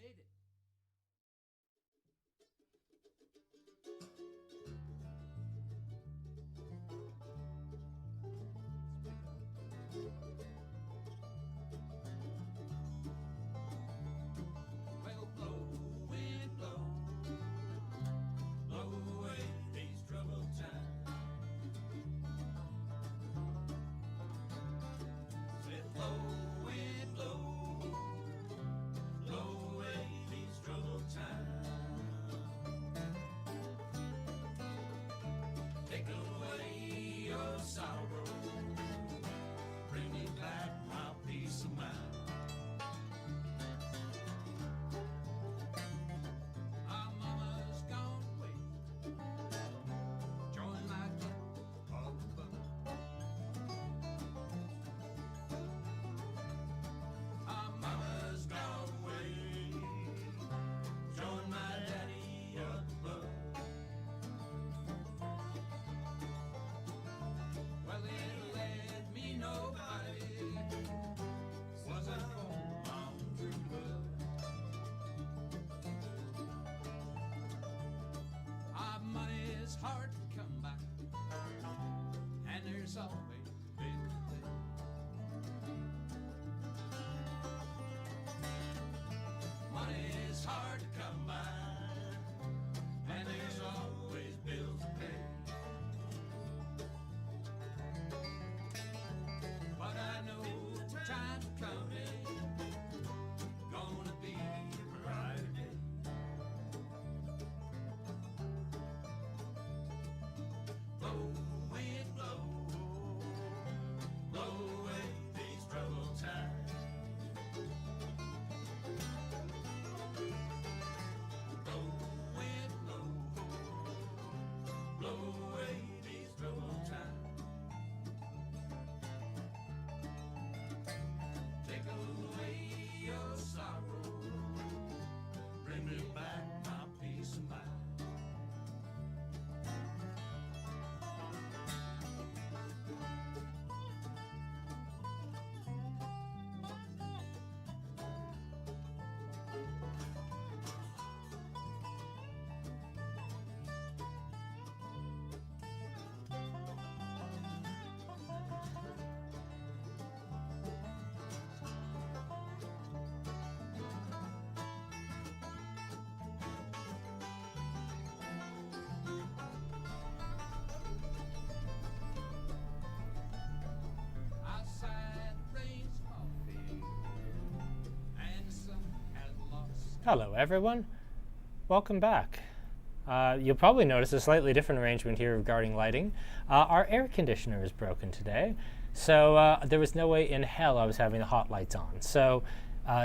made it. Well, blow, wind, blow, blow away these troubled times. Said, blow, wind, blow, blow away these troubled times. Take away your sorrow, bring me back my peace of mind. Our mama's gone away, join my group of bucks. Our mama's gone away, join my daddy up above. Well, it led me nobody, wasn't for my own true love. Our money's hard to come by, and there's always been a day. Money's hard to come by, and there's always bills to pay. But I know time's coming, gonna be a brighter day. Blow, wind, blow, blow away these troubled times. Blow, wind, blow, blow away these troubled times. Take away your sorrow, bring me back my peace of mind. Outside rain's falling, and some has lost. Hello everyone, welcome back. You'll probably notice a slightly different arrangement here regarding lighting. Our air conditioner is broken today, so there was no way in hell I was having the hot lights on. So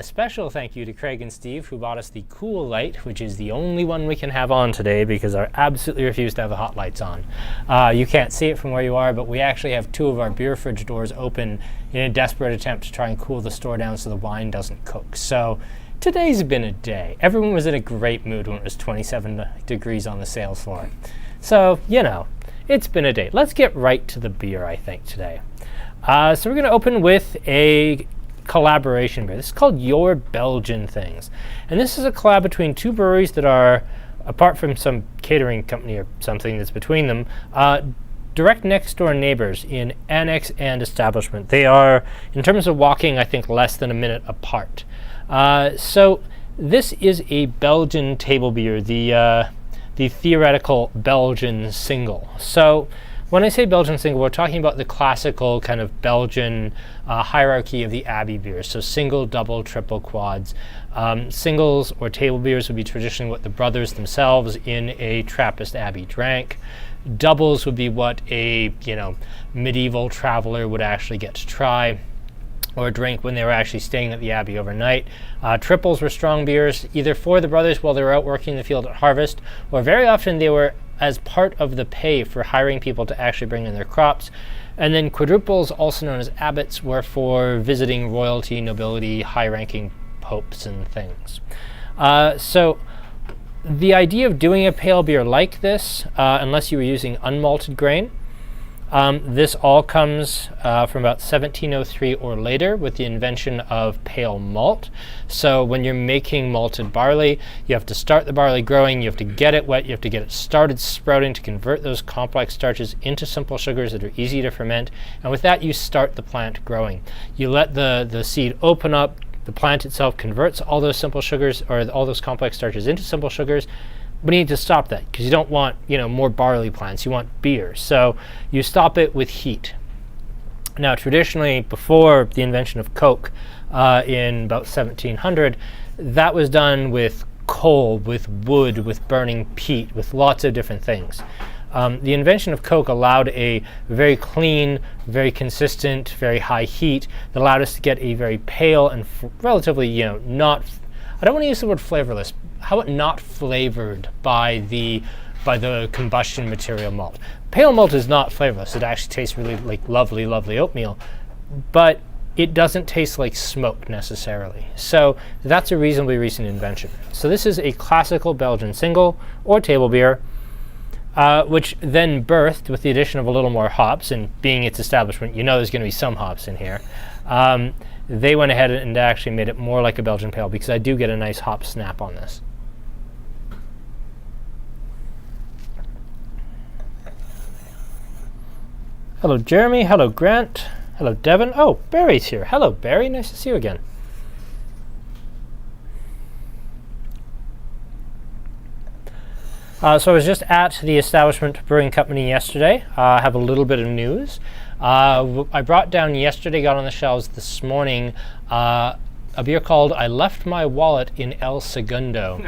special thank you to Craig and Steve who bought us the cool light, which is the only one we can have on today because I absolutely refuse to have the hot lights on. You can't see it from where you are, but we actually have two of our beer fridge doors open in a desperate attempt to try and cool the store down so the wine doesn't cook. So today's been a day. Everyone was in a great mood when it was 27 degrees on the sales floor. So, you know, it's been a day. Let's get right to the beer, I think, today. So we're going to open with a collaboration beer. This is called Your Belgian Things. And this is a collab between two breweries that are, apart from some catering company or something that's between them, direct next door neighbors in Annex and Establishment. They are, in terms of walking, I think less than a minute apart. So this is a Belgian table beer, the theoretical Belgian single. So when I say Belgian single, we're talking about the classical kind of Belgian hierarchy of the Abbey beers. So single, double, triple, quads. Singles or table beers would be traditionally what the brothers themselves in a Trappist Abbey drank. Doubles would be what a medieval traveler would actually get to try or drink when they were actually staying at the Abbey overnight. Triples were strong beers, either for the brothers while they were out working in the field at harvest, or very often they were as part of the pay for hiring people to actually bring in their crops. And then quadruples, also known as abbots, were for visiting royalty, nobility, high-ranking popes and things. So the idea of doing a pale beer like this, unless you were using unmalted grain, This all comes from about 1703 or later with the invention of pale malt. So when you're making malted barley, you have to start the barley growing, you have to get it wet, you have to get it started sprouting to convert those complex starches into simple sugars that are easy to ferment. And with that, you start the plant growing. You let the seed open up, the plant itself converts all those simple sugars or all those complex starches into simple sugars. But you need to stop that because you don't want, more barley plants. You want beer. So you stop it with heat. Now, traditionally, before the invention of Coke in about 1700, that was done with coal, with wood, with burning peat, with lots of different things. The invention of Coke allowed a very clean, very consistent, very high heat that allowed us to get a very pale and relatively, not, I don't want to use the word flavorless, how about not flavored by the combustion material malt. Pale malt is not flavorless. It actually tastes really like lovely, lovely oatmeal, but it doesn't taste like smoke necessarily. So that's a reasonably recent invention. So this is a classical Belgian single or table beer, which then birthed with the addition of a little more hops, and being its establishment, there's going to be some hops in here. They went ahead and actually made it more like a Belgian pale because I do get a nice hop snap on this. Hello, Jeremy. Hello, Grant. Hello, Devin. Oh, Barry's here. Hello, Barry. Nice to see you again. So I was just at the Establishment Brewing Company yesterday. I have a little bit of news. I brought down yesterday, got on the shelves this morning, a beer called I Left My Wallet in El Segundo,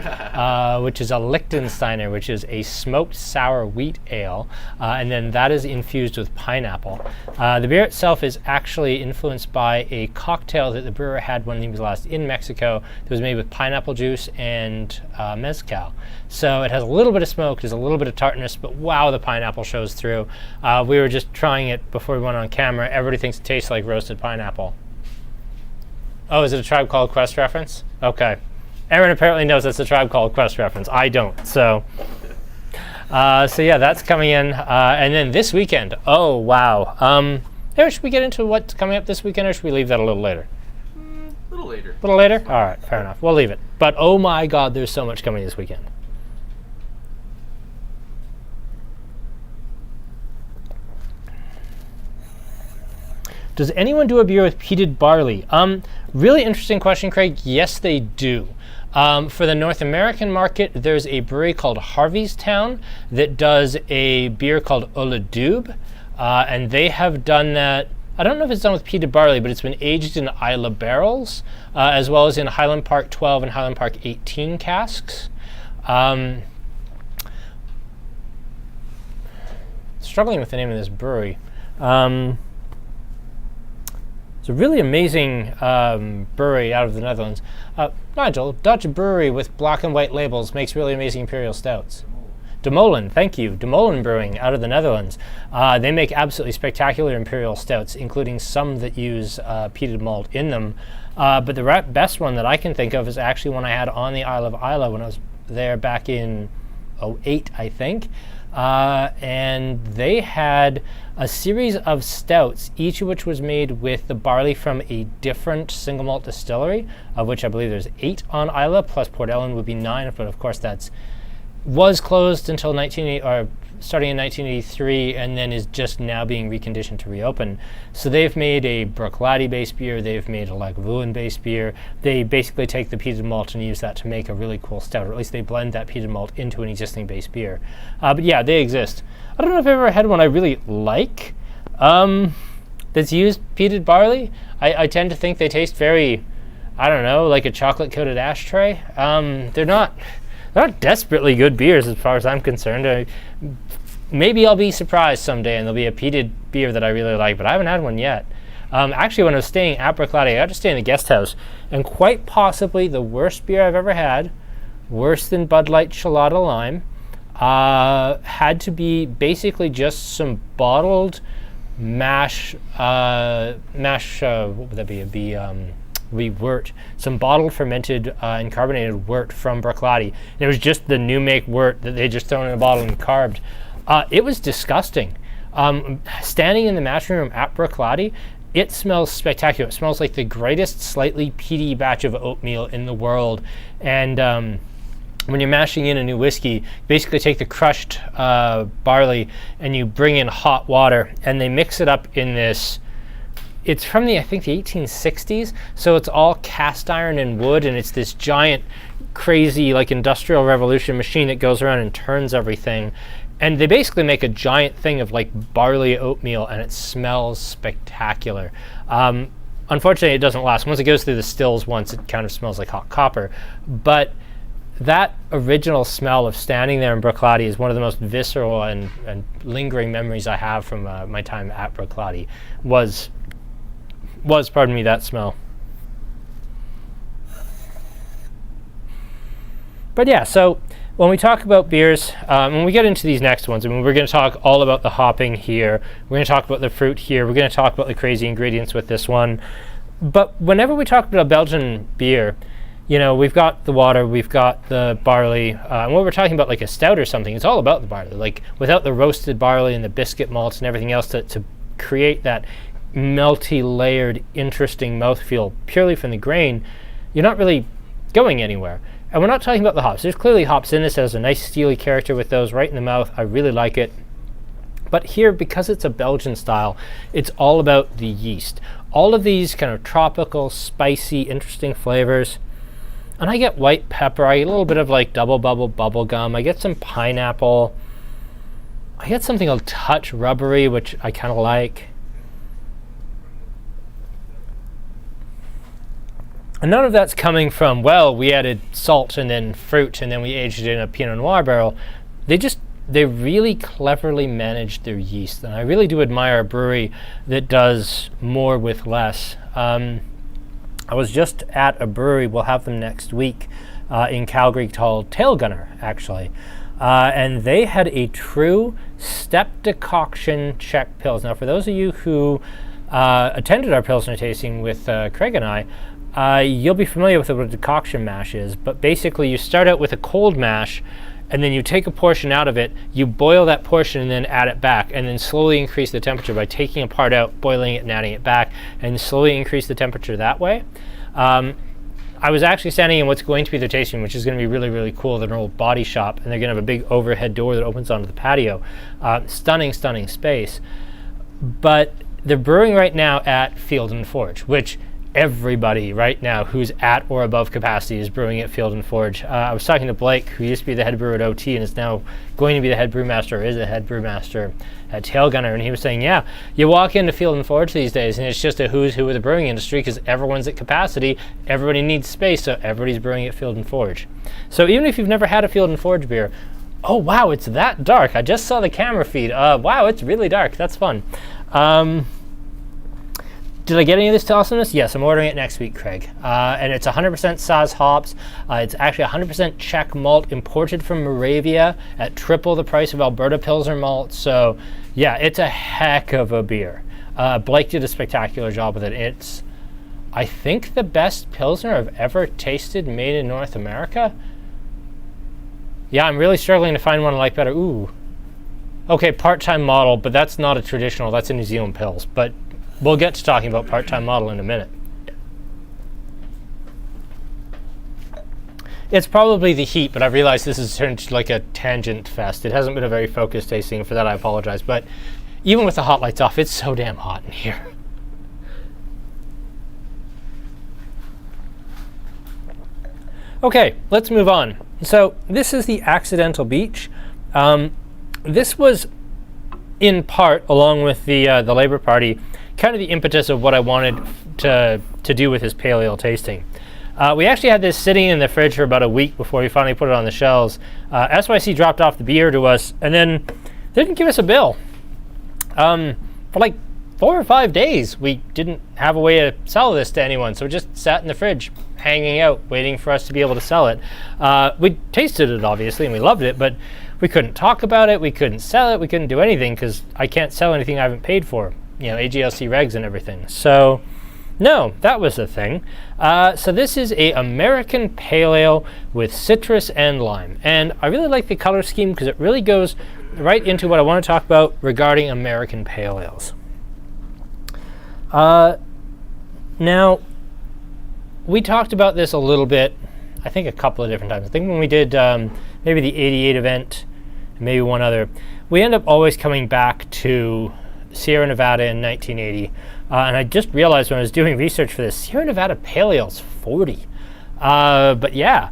which is a Liechtensteiner, which is a smoked sour wheat ale, and then that is infused with pineapple. The beer itself is actually influenced by a cocktail that the brewer had when he was last in Mexico that was made with pineapple juice and mezcal. So it has a little bit of smoke, there's a little bit of tartness, but wow, the pineapple shows through. We were just trying it before we went on camera. Everybody thinks it tastes like roasted pineapple. Oh, is it a Tribe Called Quest reference? Okay. Aaron apparently knows it's a Tribe Called Quest reference. I don't. So yeah, that's coming in. And then this weekend. Oh, wow. Aaron, should we get into what's coming up this weekend, or should we leave that a little later? A little later. A little later? All right, fair enough. We'll leave it. But oh my God, there's so much coming this weekend. Does anyone do a beer with peated barley? Really interesting question, Craig. Yes, they do. For the North American market, there's a brewery called Harveystown that does a beer called Oladube, and they have done that. I don't know if it's done with peated barley, but it's been aged in Isla barrels, as well as in Highland Park 12 and Highland Park 18 casks. Struggling with the name of this brewery. It's a really amazing brewery out of the Netherlands. Nigel, Dutch brewery with black and white labels makes really amazing imperial stouts. De Molen, thank you. De Molen Brewing out of the Netherlands. They make absolutely spectacular imperial stouts, including some that use peated malt in them. But the best one that I can think of is actually one I had on the Isle of Isla when I was there back in 2008, I think. And they had a series of stouts, each of which was made with the barley from a different single malt distillery, of which I believe there's 8 on Isla, plus Port Ellen would be 9, but of course was closed until starting in 1983, and then is just now being reconditioned to reopen. So they've made a Bruichladdich-based beer, they've made a Lagavulin-based beer. They basically take the peated malt and use that to make a really cool stout, or at least they blend that peated malt into an existing base beer. But yeah, they exist. I don't know if I've ever had one I really like that's used peated barley. I tend to think they taste very, I don't know, like a chocolate-coated ashtray. They're not desperately good beers as far as I'm concerned. Maybe I'll be surprised someday and there'll be a peated beer that I really like, but I haven't had one yet. Actually, when I was staying at Bruichladdich, I got to stay in the guest house, and quite possibly the worst beer I've ever had, worse than Bud Light Chelada Lime, had to be basically just some bottled mash, what would that be? Wort, some bottled fermented and carbonated wort from Bruichladdich. And it was just the new make wort that they just thrown in a bottle and carved. It was disgusting. Standing in the mashing room at Bruichladdich, it smells spectacular. It smells like the greatest slightly peaty batch of oatmeal in the world. And when you're mashing in a new whiskey, basically take the crushed barley and you bring in hot water, and they mix it up in this. It's from I think the 1860s, so it's all cast iron and wood, and it's this giant, crazy, like industrial revolution machine that goes around and turns everything. And they basically make a giant thing of like barley oatmeal, and it smells spectacular. Unfortunately, it doesn't last. Once it goes through the stills once, it kind of smells like hot copper. But that original smell of standing there in Bruichladdich is one of the most visceral and lingering memories I have from my time at Bruichladdich. Pardon me, that smell. But yeah, so when we talk about beers, when we get into these next ones, I mean, we're going to talk all about the hopping here. We're going to talk about the fruit here. We're going to talk about the crazy ingredients with this one. But whenever we talk about a Belgian beer, you know, we've got the water, we've got the barley, and when we're talking about like a stout or something, it's all about the barley. Like, without the roasted barley and the biscuit malts and everything else to create that melty, layered, interesting mouthfeel purely from the grain, you're not really going anywhere. And we're not talking about the hops. There's clearly hops in this. There's a nice steely character with those right in the mouth. I really like it. But here, because it's a Belgian style, it's all about the yeast. All of these kind of tropical, spicy, interesting flavors. And I get white pepper. I get a little bit of like double bubble gum. I get some pineapple. I get something a touch rubbery, which I kind of like. And none of that's coming from, well, we added salt and then fruit and then we aged it in a Pinot Noir barrel. They really cleverly managed their yeast. And I really do admire a brewery that does more with less. I was just at a brewery, we'll have them next week, in Calgary, called Tail Gunner, actually. And they had a true step decoction Czech Pils. Now, for those of you who attended our Pilsner tasting with Craig and I, you'll be familiar with what a decoction mash is, but basically you start out with a cold mash, and then you take a portion out of it, you boil that portion and then add it back, and then slowly increase the temperature by taking a part out, boiling it and adding it back, and slowly increase the temperature that way. I was actually standing in what's going to be the tasting, which is going to be really, really cool. They're an old body shop, and they're going to have a big overhead door that opens onto the patio. Stunning space. But they're brewing right now at Field and Forge, which everybody right now who's at or above capacity is brewing at Field and Forge. I was talking to Blake, who used to be the head brewer at OT and is now going to be the head brewmaster, or is the head brewmaster at Tail Gunner, and he was saying, yeah, you walk into Field and Forge these days and it's just a who's who of the brewing industry because everyone's at capacity, everybody needs space, so everybody's brewing at Field and Forge. So even if you've never had a Field and Forge beer, oh wow, it's that dark. I just saw the camera feed. Wow, it's really dark. That's fun. Did I get any of this to awesomeness? Yes, I'm ordering it next week, Craig. And it's 100% Saaz hops. It's actually 100% Czech malt imported from Moravia at triple the price of Alberta Pilsner malt. So yeah, it's a heck of a beer. Blake did a spectacular job with it. It's, I think, the best Pilsner I've ever tasted made in North America. Yeah, I'm really struggling to find one I like better. Ooh. Okay, part-time model, but that's not a traditional, that's a New Zealand Pils. But we'll get to talking about part-time model in a minute. It's probably the heat, but I realize this has turned to like a tangent fest. It hasn't been a very focused tasting, for that I apologize. But even with the hot lights off, it's so damn hot in here. Okay, let's move on. So this is the Accidental Beach. This was in part, along with the Labour Party, kind of the impetus of what I wanted to do with this pale ale tasting. We actually had this sitting in the fridge for about a week before we finally put it on the shelves. SYC dropped off the beer to us and then they didn't give us a bill. For like 4 or 5 days, we didn't have a way to sell this to anyone, so it just sat in the fridge, hanging out, waiting for us to be able to sell it. We tasted it, obviously, and we loved it, but we couldn't talk about it, we couldn't sell it, we couldn't do anything, because I can't sell anything I haven't paid for. You know, AGLC regs and everything. So, no, that was the thing. So this is a American Pale Ale with citrus and lime. And I really like the color scheme because it really goes right into what I want to talk about regarding American Pale Ales. Now, we talked about this a little bit, I think a couple of different times. I think when we did maybe the 88 event, and maybe one other, we end up always coming back to Sierra Nevada in 1980. And I just realized when I was doing research for this, Sierra Nevada Pale Ale's 40. But yeah,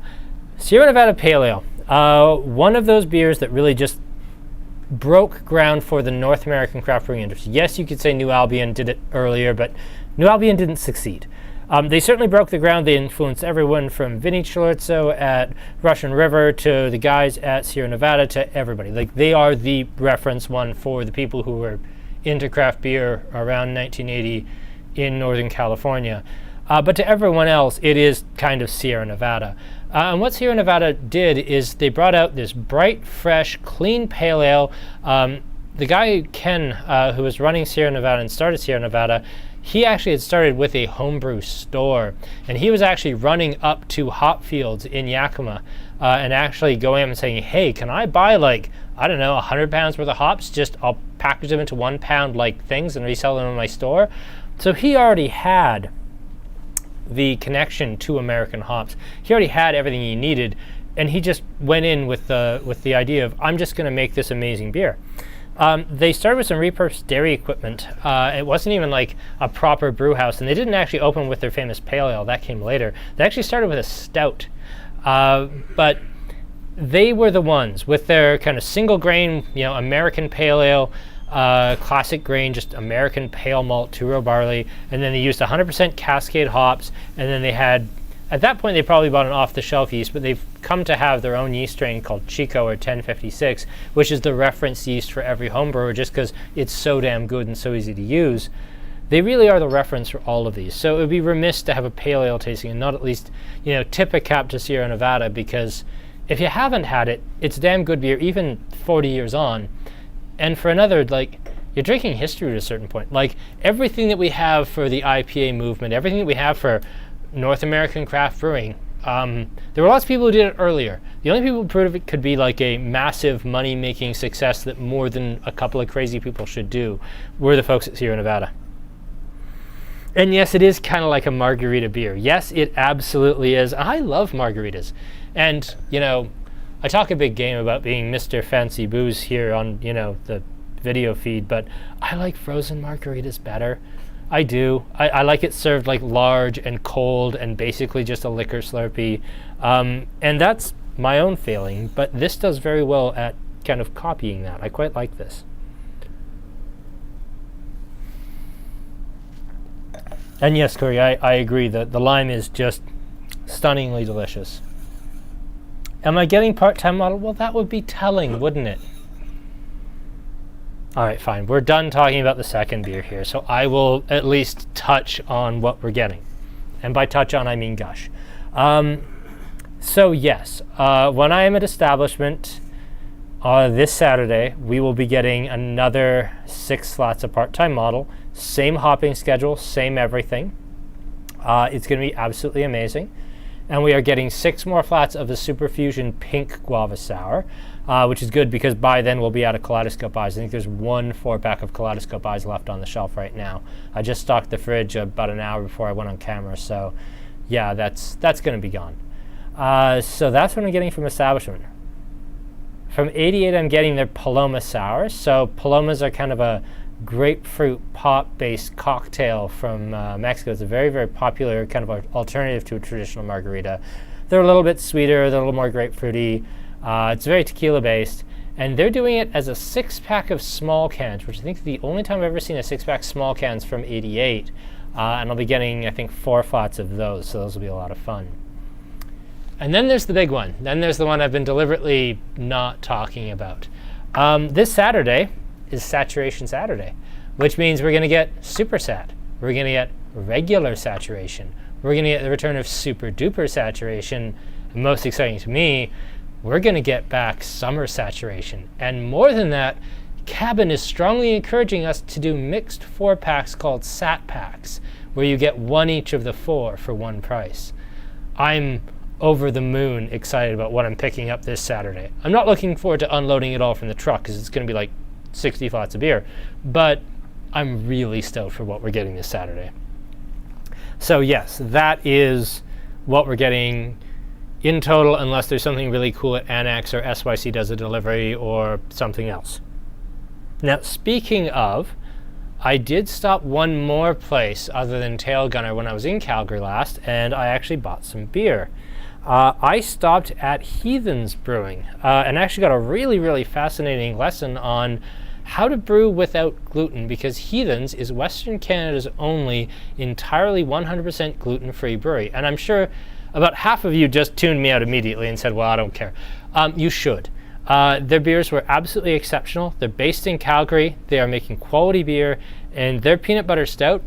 Sierra Nevada Pale Ale, one of those beers that really just broke ground for the North American craft brewing industry. Yes, you could say New Albion did it earlier, but New Albion didn't succeed. They certainly broke the ground. They influenced everyone from Vinny Chilurzo at Russian River to the guys at Sierra Nevada to everybody. Like, they are the reference one for the people who were into craft beer around 1980 in Northern California. But to everyone else, it is kind of Sierra Nevada. And what Sierra Nevada did is they brought out this bright, fresh, clean pale ale. The guy, Ken, who was running Sierra Nevada and started Sierra Nevada, he actually had started with a homebrew store, and he was actually running up to hop fields in Yakima and actually going up and saying, hey, can I buy, like, I don't know, 100 pounds worth of hops? Just I'll package them into 1 pound like things and resell them in my store. So he already had the connection to American hops. He already had everything he needed, and he just went in with the idea of, I'm just going to make this amazing beer. They started with some repurposed dairy equipment. It wasn't even like a proper brew house, and they didn't actually open with their famous pale ale. That came later. They actually started with a stout. But they were the ones with their kind of single grain, American pale ale, classic grain, just American pale malt, two-row barley, and then they used 100% Cascade hops, and then they had, at that point they probably bought an off-the-shelf yeast, but they've come to have their own yeast strain called Chico or 1056, which is the reference yeast for every home brewer just because it's so damn good and so easy to use. They really are the reference for all of these. So it would be remiss to have a pale ale tasting and not at least, tip a cap to Sierra Nevada, because if you haven't had it, it's damn good beer, even 40 years on. And for another, like, you're drinking history at a certain point. Like, everything that we have for the IPA movement, everything that we have for North American craft brewing, there were lots of people who did it earlier. The only people who proved it could be like a massive money-making success that more than a couple of crazy people should do were the folks at Sierra Nevada. And yes, it is kind of like a margarita beer. Yes, it absolutely is. I love margaritas. And, I talk a big game about being Mr. Fancy Booze here on, the video feed, but I like frozen margaritas better. I do. I like it served like large and cold and basically just a liquor Slurpee. And that's my own failing, but this does very well at kind of copying that. I quite like this. And yes, Corey, I agree that the lime is just stunningly delicious. Am I getting part-time model? Well, that would be telling, wouldn't it? All right, fine. We're done talking about the second beer here, so I will at least touch on what we're getting. And by touch on, I mean gush. So yes, when I am at establishment this Saturday, we will be getting another 6 slots of part-time model. Same hopping schedule, same everything. It's going to be absolutely amazing. And we are getting 6 more flats of the Super Fusion Pink Guava Sour, which is good because by then we'll be out of Kaleidoscope Eyes. I think there's 1 4-pack of Kaleidoscope Eyes left on the shelf right now. I just stocked the fridge about an hour before I went on camera, so yeah, that's going to be gone. So that's what I'm getting from establishment. From 88, I'm getting their Paloma Sours. So Palomas are kind of a grapefruit pop-based cocktail from Mexico. It's a very, very popular kind of alternative to a traditional margarita. They're a little bit sweeter, they're a little more grapefruity. It's very tequila-based, and they're doing it as a 6-pack of small cans, which I think is the only time I've ever seen a 6-pack small cans from 88. And I'll be getting, I think, 4 flats of those, so those will be a lot of fun. And then there's the big one. Then there's the one I've been deliberately not talking about. This Saturday is Saturation Saturday, which means we're going to get Super Sat. We're going to get regular saturation. We're going to get the return of Super Duper Saturation. And most exciting to me, we're going to get back Summer Saturation. And more than that, Cabin is strongly encouraging us to do mixed 4-packs called Sat Packs, where you get 1 each of the 4 for 1 price. I'm over the moon excited about what I'm picking up this Saturday. I'm not looking forward to unloading it all from the truck because it's going to be like 60 flats of beer, but I'm really stoked for what we're getting this Saturday. So yes, that is what we're getting in total, unless there's something really cool at Annex or SYC does a delivery or something else. Now, speaking of, I did stop one more place other than Tail Gunner when I was in Calgary last, and I actually bought some beer. I stopped at Heathens Brewing and actually got a really, really fascinating lesson on how to brew without gluten, because Heathens is Western Canada's only entirely 100% gluten-free brewery. And I'm sure about half of you just tuned me out immediately and said, well, I don't care. You should. Their beers were absolutely exceptional. They're based in Calgary. They are making quality beer, and their peanut butter stout,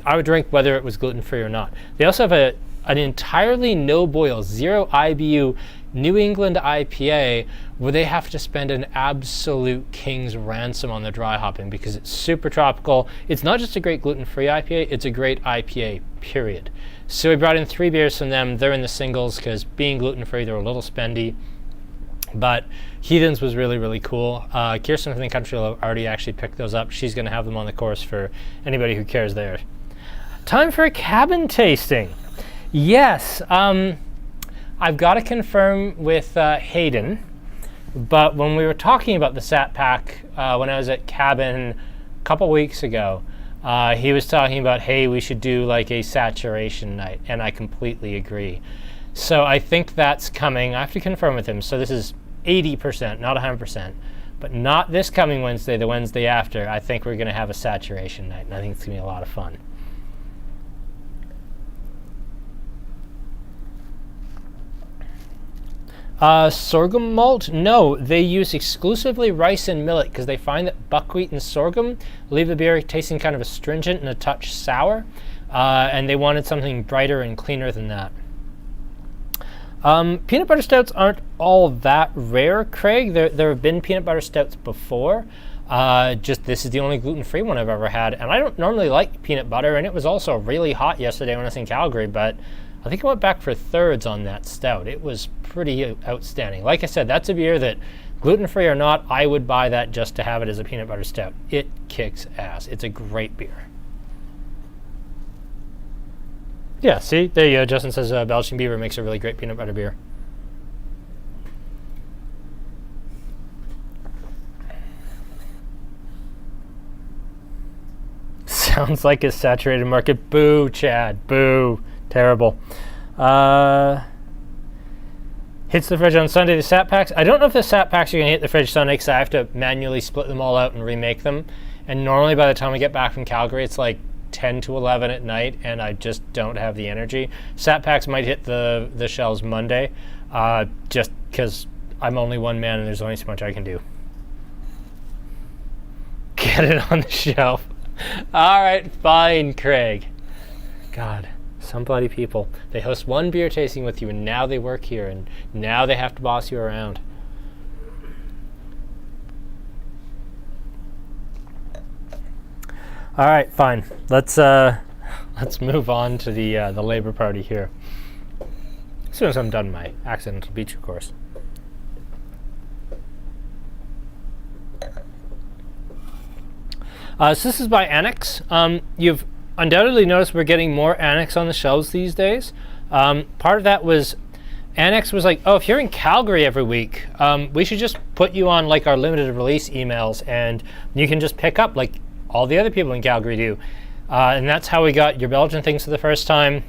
I would drink whether it was gluten-free or not. They also have an entirely no-boil, 0 IBU New England IPA where they have to spend an absolute king's ransom on the dry hopping because it's super tropical. It's not just a great gluten-free IPA, it's a great IPA, period. So we brought in 3 beers from them. They're in the singles because being gluten-free, they're a little spendy. But Heathens was really, really cool. Kirsten from the country will already actually picked those up. She's going to have them on the course for anybody who cares there. Time for a cabin tasting. Yes, I've got to confirm with Hayden, but when we were talking about the Sat Pack when I was at Cabin a couple weeks ago, he was talking about, hey, we should do like a saturation night, and I completely agree. So I think that's coming. I have to confirm with him. So this is 80%, not 100%, but not this coming Wednesday, the Wednesday after. I think we're going to have a saturation night, and I think it's going to be a lot of fun. Sorghum malt? No, they use exclusively rice and millet because they find that buckwheat and sorghum leave the beer tasting kind of astringent and a touch sour, and they wanted something brighter and cleaner than that. Peanut butter stouts aren't all that rare, Craig. There have been peanut butter stouts before. Just this is the only gluten-free one I've ever had, and I don't normally like peanut butter, and it was also really hot yesterday when I was in Calgary, but I think I went back for thirds on that stout. It was pretty outstanding. Like I said, that's a beer that, gluten-free or not, I would buy that just to have it as a peanut butter stout. It kicks ass. It's a great beer. Yeah, see? There you go. Justin says Belgian Beaver makes a really great peanut butter beer. Sounds like a saturated market. Boo, Chad. Boo. Terrible. Hits the fridge on Sunday, the Sat Packs. I don't know if the Sat Packs are going to hit the fridge Sunday because I have to manually split them all out and remake them. And normally by the time I get back from Calgary, it's like 10 to 11 at night, and I just don't have the energy. Sat Packs might hit the shelves Monday, just because I'm only one man and there's only so much I can do. Get it on the shelf. All right, fine, Craig. God. Some bloody people. They host one beer tasting with you, and now they work here, and now they have to boss you around. All right, fine. Let's move on to the Labour Party here. As soon as I'm done my accidental beach course. So this is by Annex. You've undoubtedly noticed we're getting more Annex on the shelves these days. Part of that was Annex was like, oh, if you're in Calgary every week, we should just put you on like our limited release emails, and you can just pick up like all the other people in Calgary do. And that's how we got your Belgian things for the first time.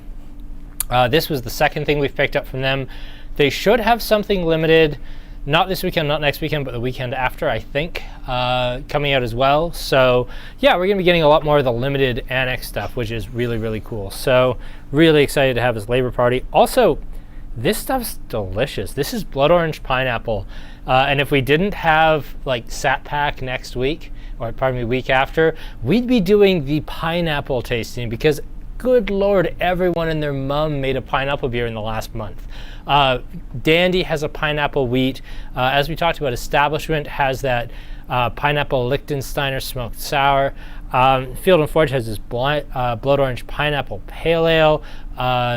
This was the second thing we've picked up from them. They should have something limited, not this weekend, not next weekend, but the weekend after, I think, coming out as well. So yeah, we're gonna be getting a lot more of the limited Annex stuff, which is really, really cool. So really excited to have this Labour Party. Also, this stuff's delicious. This is blood orange pineapple. And if we didn't have like Sat Pack next week, or pardon me, week after, we'd be doing the pineapple tasting because good Lord, everyone and their mum made a pineapple beer in the last month. Dandy has a pineapple wheat. As we talked about, Establishment has that pineapple Liechtensteiner smoked sour. Field and Forge has this blood orange pineapple pale ale.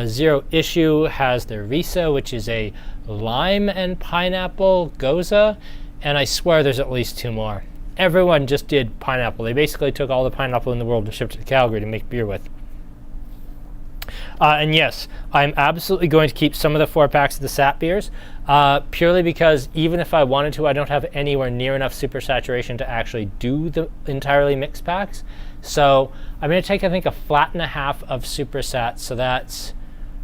Zero Issue has their Riso, which is a lime and pineapple goza. And I swear there's at least 2 more. Everyone just did pineapple. They basically took all the pineapple in the world and shipped it to Calgary to make beer with. And yes, I'm absolutely going to keep some of the 4-packs of the sat beers, purely because even if I wanted to, I don't have anywhere near enough super saturation to actually do the entirely mixed packs. So I'm going to take, I think, a flat and a half of super sat, so that's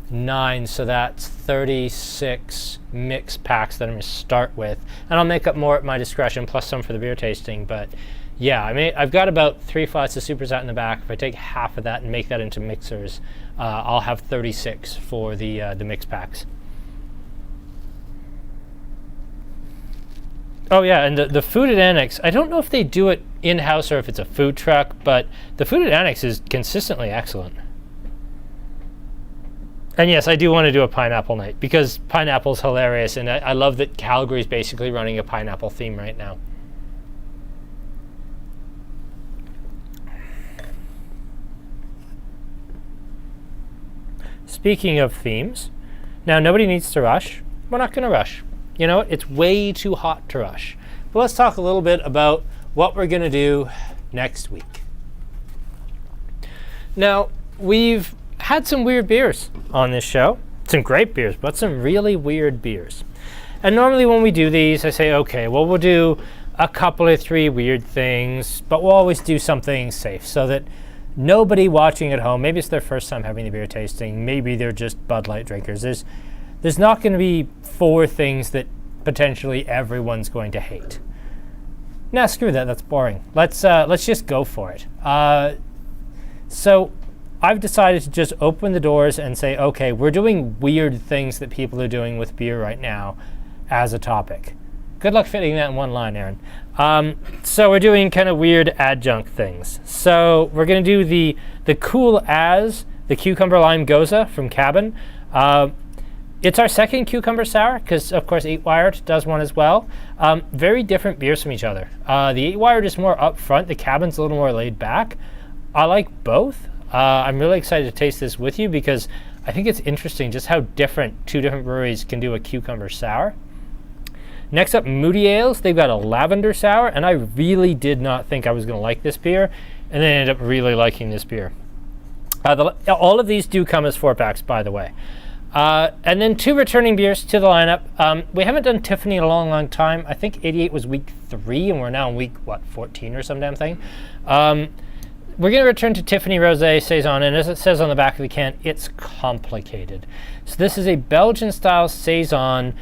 9, so that's 36 mixed packs that I'm going to start with. And I'll make up more at my discretion, plus some for the beer tasting. But yeah, I've got about 3 flats of super sat in the back. If I take half of that and make that into mixers, I'll have 36 for the mixed packs. Oh yeah, and the food at Annex, I don't know if they do it in-house or if it's a food truck, but the food at Annex is consistently excellent. And yes, I do want to do a pineapple night because pineapple's hilarious, and I love that Calgary's basically running a pineapple theme right now. Speaking of themes, now nobody needs to rush. We're not going to rush. You know what? It's way too hot to rush. But let's talk a little bit about what we're going to do next week. Now, we've had some weird beers on this show. Some great beers, but some really weird beers. And normally when we do these, I say, okay, well, we'll do a couple or 3 weird things, but we'll always do something safe so that nobody watching at home, maybe it's their first time having the beer tasting, maybe they're just Bud Light drinkers. There's not going to be 4 things that potentially everyone's going to hate. Nah, screw that. That's boring. Let's just go for it. So I've decided to just open the doors and say, okay, we're doing weird things that people are doing with beer right now as a topic. Good luck fitting that in one line, Aaron. So we're doing kind of weird adjunct things. So we're going to do the Cool As, the Cucumber Lime Goza from Cabin. It's our second cucumber sour because, of course, 8-Wired does one as well. Very different beers from each other. The 8-Wired is more upfront. The Cabin's a little more laid back. I like both. I'm really excited to taste this with you because I think it's interesting just how different 2 different breweries can do a cucumber sour. Next up, Moody Ales. They've got a lavender sour, and I really did not think I was going to like this beer, and then ended up really liking this beer. All of these do come as 4-packs, by the way. And then 2 returning beers to the lineup. We haven't done Tiffany in a long, long time. I think 88 was week 3, and we're now in week, 14 or some damn thing. We're going to return to Tiffany Rosé Saison, and as it says on the back of the can, it's complicated. So this is a Belgian-style Saison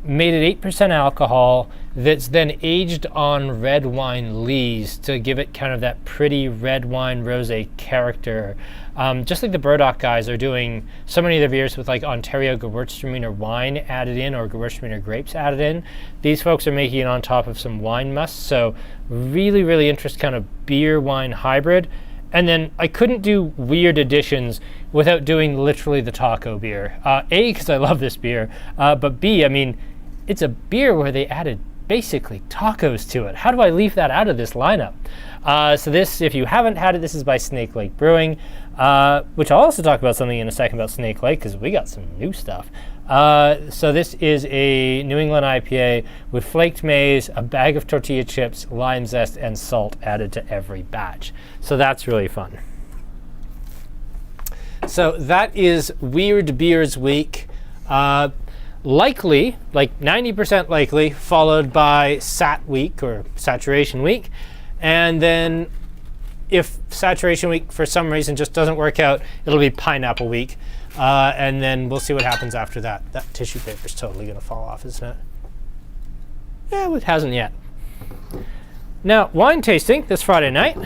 made at 8% alcohol that's then aged on red wine lees to give it kind of that pretty red wine rosé character. Just like the Burdock guys are doing so many of their beers with like Ontario Gewürztraminer wine added in or Gewürztraminer grapes added in. These folks are making it on top of some wine must. So really, really interesting kind of beer wine hybrid. And then I couldn't do weird additions without doing literally the taco beer. A, because I love this beer, but B, I mean, it's a beer where they added basically tacos to it. How do I leave that out of this lineup? So this, if you haven't had it, this is by Snake Lake Brewing, which I'll also talk about something in a second about Snake Lake because we got some new stuff. So this is a New England IPA with flaked maize, a bag of tortilla chips, lime zest, and salt added to every batch. So that's really fun. So that is Weird Beers Week. Likely, like 90% likely, followed by Sat Week or Saturation Week. And then if Saturation Week for some reason just doesn't work out, it'll be Pineapple Week. And then we'll see what happens after that. That tissue paper's totally going to fall off, isn't it? Yeah, it hasn't yet. Now, wine tasting this Friday night,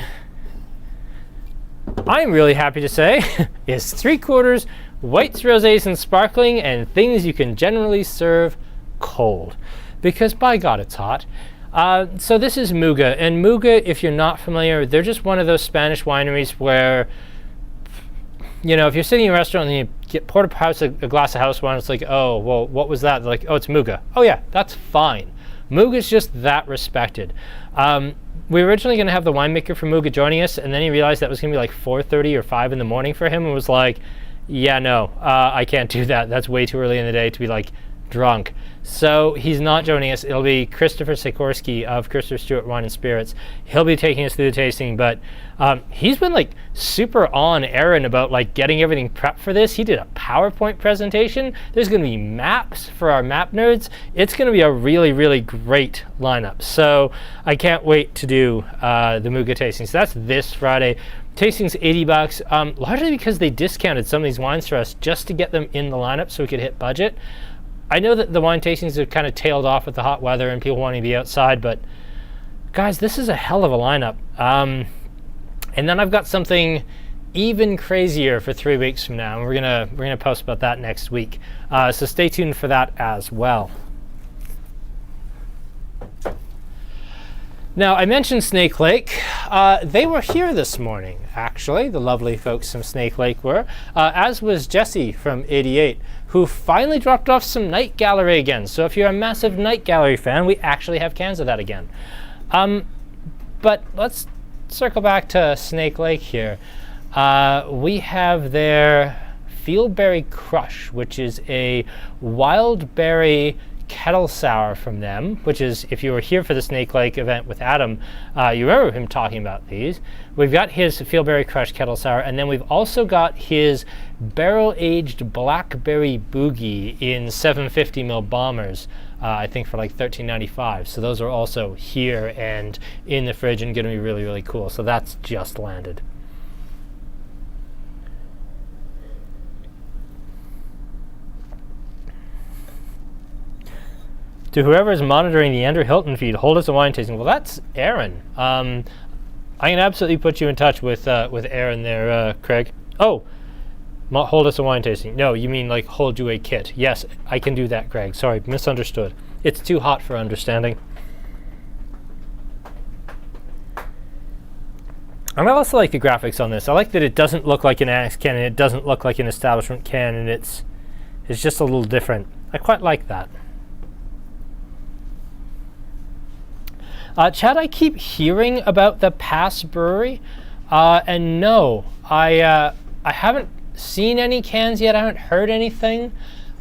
I'm really happy to say, is 3/4 whites, rosés, and sparkling, and things you can generally serve cold. Because by God, it's hot. So this is Muga. And Muga, if you're not familiar, they're just one of those Spanish wineries where you know, if you're sitting in a restaurant and you get poured a glass of house wine, it's like, oh, well, what was that? They're like, oh, it's Muga. Oh yeah, that's fine. Muga's just that respected. We were originally going to have the winemaker from Muga joining us, and then he realized that was going to be like 4:30 or 5 in the morning for him, and was like, yeah, no, I can't do that. That's way too early in the day to be like drunk. So he's not joining us. It'll be Christopher Sikorsky of Christopher Stewart Wine and Spirits. He'll be taking us through the tasting, but he's been like super on Aaron about like getting everything prepped for this. He did a PowerPoint presentation. There's going to be maps for our map nerds. It's going to be a really, really great lineup. So I can't wait to do the Muga tasting. So that's this Friday. Tasting's $80, largely because they discounted some of these wines for us just to get them in the lineup so we could hit budget. I know that the wine tastings have kind of tailed off with the hot weather and people wanting to be outside, but guys, this is a hell of a lineup. And then I've got something even crazier for 3 weeks from now, and we're gonna post about that next week. So stay tuned for that as well. Now, I mentioned Snake Lake. They were here this morning, actually. The lovely folks from Snake Lake were, as was Jesse from 88, who finally dropped off some Night Gallery again. So if you're a massive Night Gallery fan, we actually have cans of that again. But let's circle back to Snake Lake here. We have their Fieldberry Crush, which is a wild berry kettle sour from them, which is, if you were here for the Snake Lake event with Adam, you remember him talking about these. We've got his Fieldberry Crush kettle sour, and then we've also got his barrel-aged blackberry boogie in 750ml bombers, I think for like $13.95. So those are also here and in the fridge and going to be really, really cool. So that's just landed. To whoever is monitoring the Andrew Hilton feed, hold us a wine tasting. Well, that's Aaron. I can absolutely put you in touch with Aaron there, Craig. Oh, hold us a wine tasting. No, you mean like hold you a kit. Yes, I can do that, Craig. Sorry, misunderstood. It's too hot for understanding. I also like the graphics on this. I like that it doesn't look like an Annex can and it doesn't look like an establishment can, and it's just a little different. I quite like that. Chad, I keep hearing about the Pass Brewery, and no, I haven't seen any cans yet. I haven't heard anything,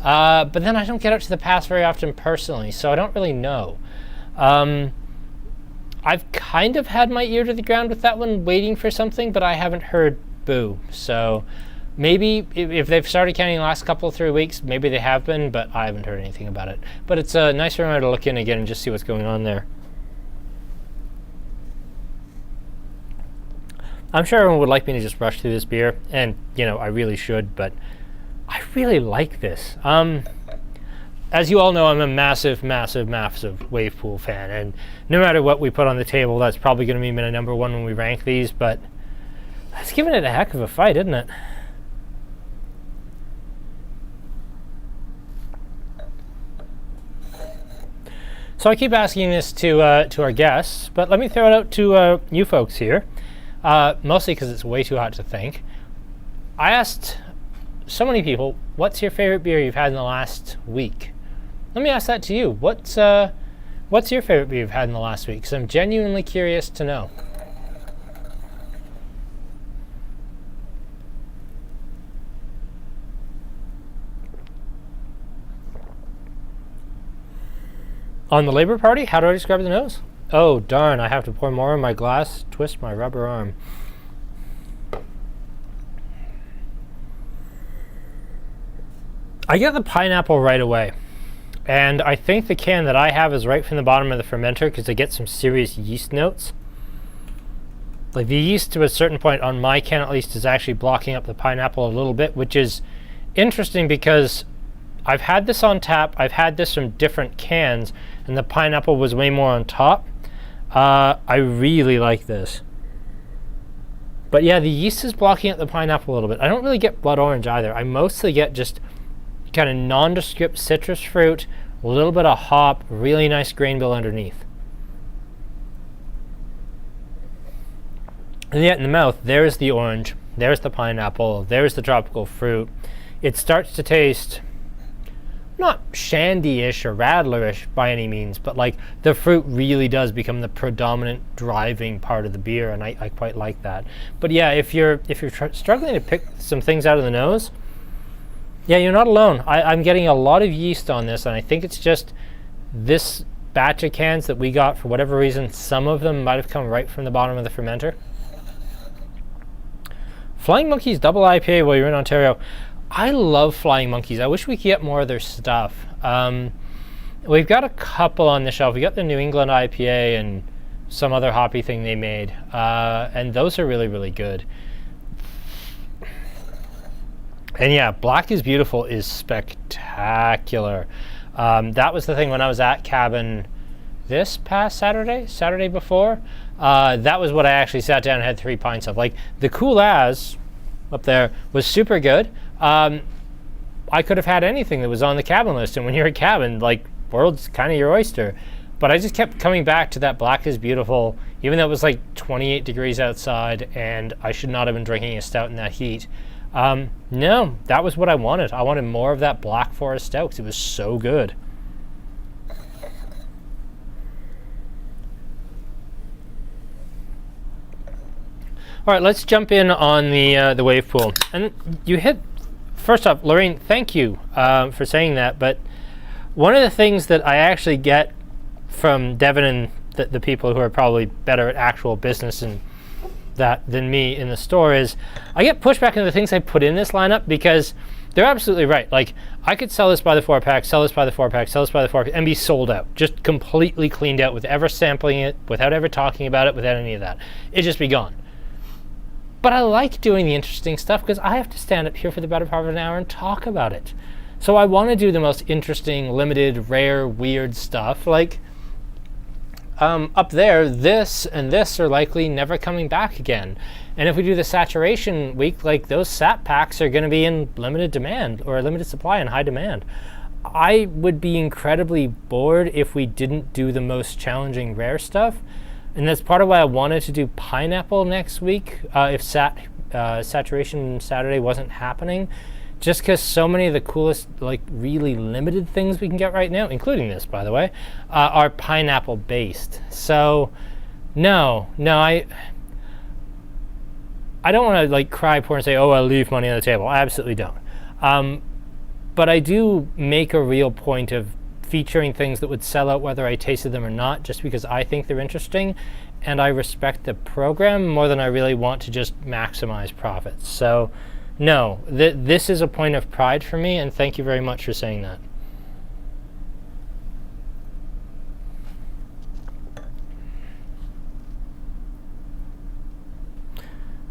but then I don't get out to the Pass very often personally, so I don't really know. I've kind of had my ear to the ground with that one, waiting for something, but I haven't heard boo. So maybe if they've started counting the last couple of 3 weeks, maybe they have been, but I haven't heard anything about it. But it's a nice reminder to look in again and just see what's going on there. I'm sure everyone would like me to just rush through this beer, and, you know, I really should, but I really like this. As you all know, I'm a massive, massive, massive wave pool fan, and no matter what we put on the table, that's probably going to be my number one when we rank these, but it's giving it a heck of a fight, isn't it? So I keep asking this to our guests, but let me throw it out to you folks here. Mostly because it's way too hot to think. I asked so many people, what's your favorite beer you've had in the last week? Let me ask that to you. What's your favorite beer you've had in the last week? Because I'm genuinely curious to know. On the Labour Party, how do I describe the nose? Oh, darn, I have to pour more in my glass, twist my rubber arm. I get the pineapple right away. And I think the can that I have is right from the bottom of the fermenter because I get some serious yeast notes. Like the yeast to a certain point on my can at least is actually blocking up the pineapple a little bit, which is interesting because I've had this on tap, I've had this from different cans, and the pineapple was way more on top. I really like this. But yeah, the yeast is blocking out the pineapple a little bit. I don't really get blood orange either. I mostly get just kind of nondescript citrus fruit, a little bit of hop, really nice grain bill underneath. And yet in the mouth, there's the orange, there's the pineapple, there's the tropical fruit. It starts to taste not shandy-ish or radler-ish by any means, but like the fruit really does become the predominant driving part of the beer, and I quite like that. But yeah, if you're struggling to pick some things out of the nose, yeah, you're not alone. I'm getting a lot of yeast on this, and I think it's just this batch of cans that we got, for whatever reason, some of them might have come right from the bottom of the fermenter. Flying Monkeys Double IPA while you're in Ontario. I love Flying Monkeys. I wish we could get more of their stuff. We've got a couple on the shelf. We got the New England IPA and some other hoppy thing they made, and those are really, really good. And yeah, Black is Beautiful is spectacular. That was the thing when I was at Cabin this past Saturday before. That was what I actually sat down and had 3 pints of. Like, the Cool As up there was super good. I could have had anything that was on the Cabin list, and when you're at Cabin, like, world's kind of your oyster. But I just kept coming back to that Black is Beautiful, even though it was like 28 degrees outside, and I should not have been drinking a stout in that heat. No, that was what I wanted. I wanted more of that Black Forest stout because it was so good. All right, let's jump in on the wave pool. And you hit, first off, Lorraine, thank you for saying that. But one of the things that I actually get from Devin and the people who are probably better at actual business and that than me in the store is I get pushback into the things I put in this lineup, because they're absolutely right. Like, I could sell this by the 4-pack, sell this by the 4-pack, sell this by the 4-pack, and be sold out, just completely cleaned out, with ever sampling it, without ever talking about it, without any of that. It'd just be gone. But I like doing the interesting stuff because I have to stand up here for the better part of an hour and talk about it. So I want to do the most interesting, limited, rare, weird stuff. Like, up there, this and this are likely never coming back again. And if we do the saturation week, like, those sat packs are going to be in limited demand, or limited supply and high demand. I would be incredibly bored if we didn't do the most challenging rare stuff. And that's part of why I wanted to do pineapple next week if Saturation Saturday wasn't happening. Just because so many of the coolest, like, really limited things we can get right now, including this, by the way, are pineapple based. So, no, I don't want to, like, cry poor and say, oh, I'll leave money on the table. I absolutely don't. But I do make a real point of featuring things that would sell out whether I tasted them or not, just because I think they're interesting, and I respect the program more than I really want to just maximize profits. So no, this is a point of pride for me, and thank you very much for saying that.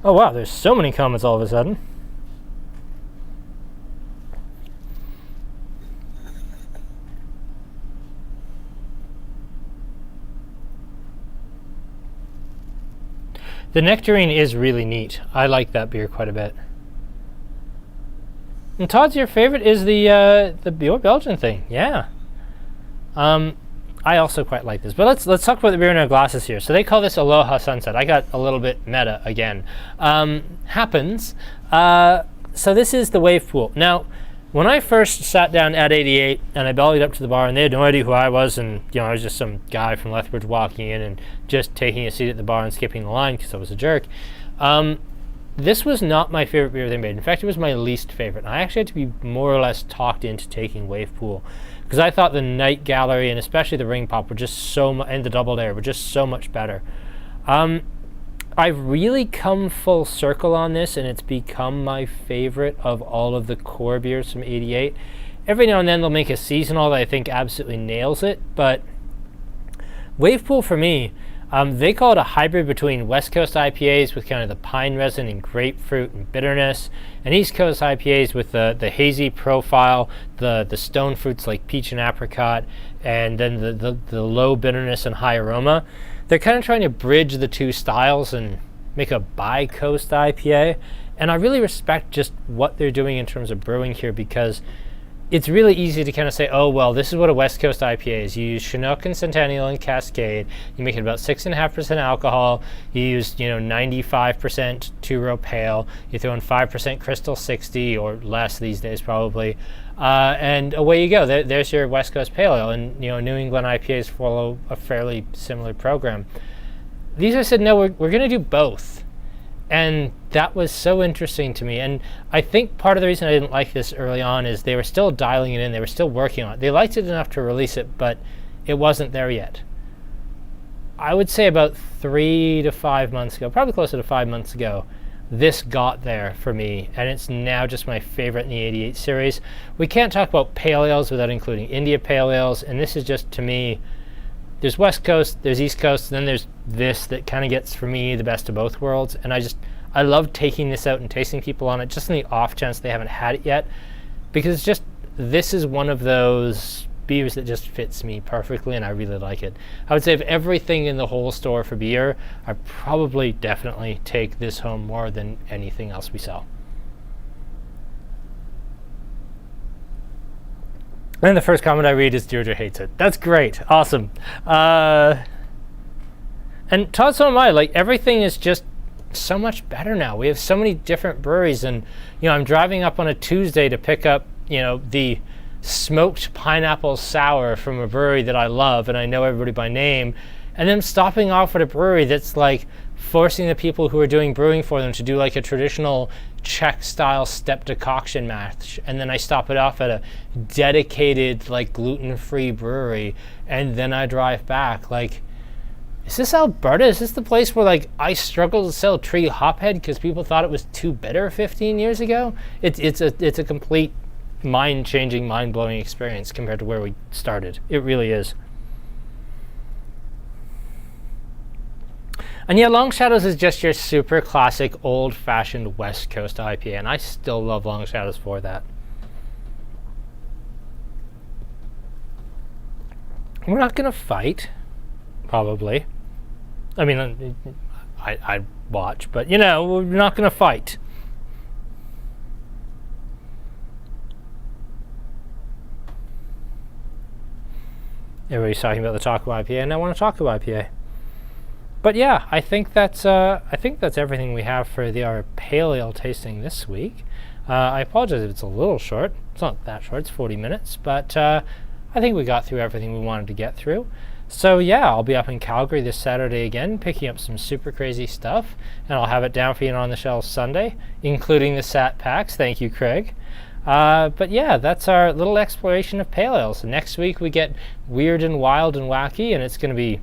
Oh wow, there's so many comments all of a sudden. The Nectarine is really neat. I like that beer quite a bit. And Todd's, your favorite is the your Belgian thing. Yeah. I also quite like this. But let's talk about the beer in our glasses here. So they call this Aloha Sunset. I got a little bit meta again. Happens. So this is the wave pool. Now, when I first sat down at 88 and I bellied up to the bar, and they had no idea who I was, and I was just some guy from Lethbridge walking in and just taking a seat at the bar and skipping the line because I was a jerk. This was not my favorite beer they made. In fact, it was my least favorite. I actually had to be more or less talked into taking Wave Pool because I thought the Night Gallery and especially the Ring Pop were just so much, and the Double Dare were just so much better. I've really come full circle on this, and it's become my favorite of all of the core beers from 88. Every now and then they'll make a seasonal that I think absolutely nails it, but Wave Pool for me, they call it a hybrid between West Coast IPAs with kind of the pine resin and grapefruit and bitterness, and East Coast IPAs with the hazy profile, the stone fruits like peach and apricot, and then the low bitterness and high aroma. They're kind of trying to bridge the two styles and make a bi-coast IPA, and I really respect just what they're doing in terms of brewing here, because it's really easy to kind of say, oh, well, this is what a West Coast IPA is. You use Chinook and Centennial and Cascade. You make it about 6.5% alcohol. You use, 95% two-row pale. You throw in 5% Crystal 60 or less these days probably. And away you go. There's your West Coast Pale Ale. And, New England IPAs follow a fairly similar program. These I said, no, we're going to do both. And that was so interesting to me. And I think part of the reason I didn't like this early on is they were still dialing it in. They were still working on it. They liked it enough to release it, but it wasn't there yet. I would say about 3 to 5 months ago, probably closer to 5 months ago, this got there for me. And it's now just my favorite in the 88 series. We can't talk about pale ales without including India pale ales. And this is just, to me, there's West Coast, there's East Coast, and then there's this that kind of gets, for me, the best of both worlds. And I love taking this out and tasting people on it, just in the off chance they haven't had it yet. Because this is one of those beers that just fits me perfectly, and I really like it. I would say of everything in the whole store for beer, I probably definitely take this home more than anything else we sell. And the first comment I read is Deirdre hates it. That's great. Awesome. And Todd, so am I. Like, everything is just so much better now. We have so many different breweries. And, I'm driving up on a Tuesday to pick up, the smoked pineapple sour from a brewery that I love and I know everybody by name. And then stopping off at a brewery that's like forcing the people who are doing brewing for them to do like a traditional Czech style step decoction match, and then I stop it off at a dedicated like gluten-free brewery, and then I drive back. Like, is this Alberta? Is this the place where like I struggled to sell Tree Hophead because people thought it was too bitter 15 years ago? It's a complete mind-changing, mind-blowing experience compared to where we started. It really is. And yeah, Long Shadows is just your super classic, old-fashioned West Coast IPA, and I still love Long Shadows for that. We're not going to fight, probably. I mean, I'd watch, but, we're not going to fight. Everybody's talking about the Taco IPA, and I want to talk about IPA. But yeah, I think that's everything we have for our pale ale tasting this week. I apologize if it's a little short. It's not that short. It's 40 minutes, but I think we got through everything we wanted to get through. So yeah, I'll be up in Calgary this Saturday again, picking up some super crazy stuff, and I'll have it down for you on the shelves Sunday, including the Sat packs. Thank you, Craig. But yeah, that's our little exploration of pale ales. Next week we get weird and wild and wacky, and it's going to be,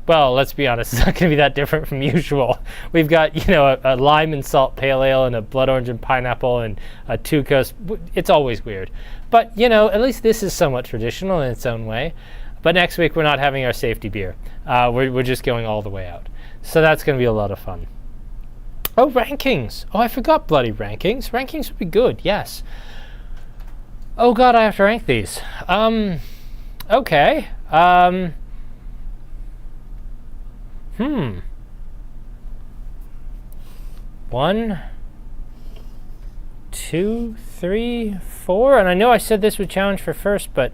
well, let's be honest, it's not going to be that different from usual. We've got, a lime and salt pale ale and a blood orange and pineapple and a two-coast. It's always weird. But, at least this is somewhat traditional in its own way. But next week we're not having our safety beer. We're just going all the way out. So that's going to be a lot of fun. Oh, rankings. Oh, I forgot bloody rankings. Rankings would be good, yes. Oh, God, I have to rank these. Okay. 1, 2, 3, 4, and I know I said this would challenge for first, but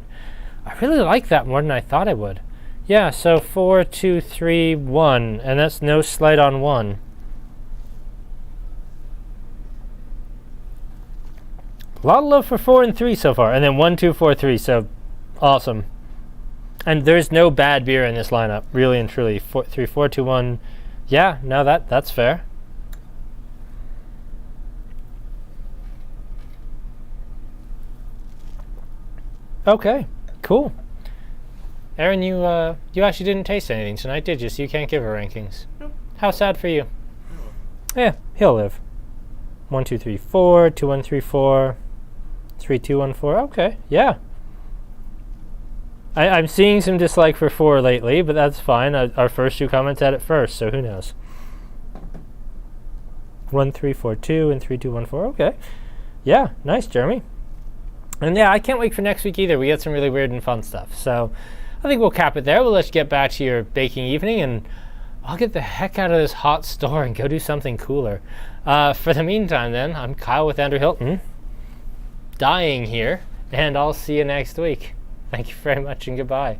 I really like that more than I thought I would. Yeah, so 4, 2, 3, 1, and that's no slight on 1. A lot of love for 4 and 3 so far, and then 1, 2, 4, 3, so awesome. And there's no bad beer in this lineup, really and truly. 3, 4, 2, 1. Yeah, no, that's fair. Okay, cool. Aaron, you actually didn't taste anything tonight, did you? So you can't give her rankings. Nope. How sad for you. Yeah, he'll live. 1, 2, 3, 4. 2, 1, 3, 4. 3, 2, 1, 4. Okay, yeah. I'm seeing some dislike for 4 lately, but that's fine. Our first 2 comments had it first, so who knows. 1, 3, 4, 2, and 3, 2, 1, 4. Okay. Yeah, nice, Jeremy. And yeah, I can't wait for next week either. We got some really weird and fun stuff. So I think we'll cap it there. We'll let you get back to your baking evening, and I'll get the heck out of this hot store and go do something cooler. For the meantime, then, I'm Kyle with Andrew Hilton, dying here, and I'll see you next week. Thank you very much and goodbye.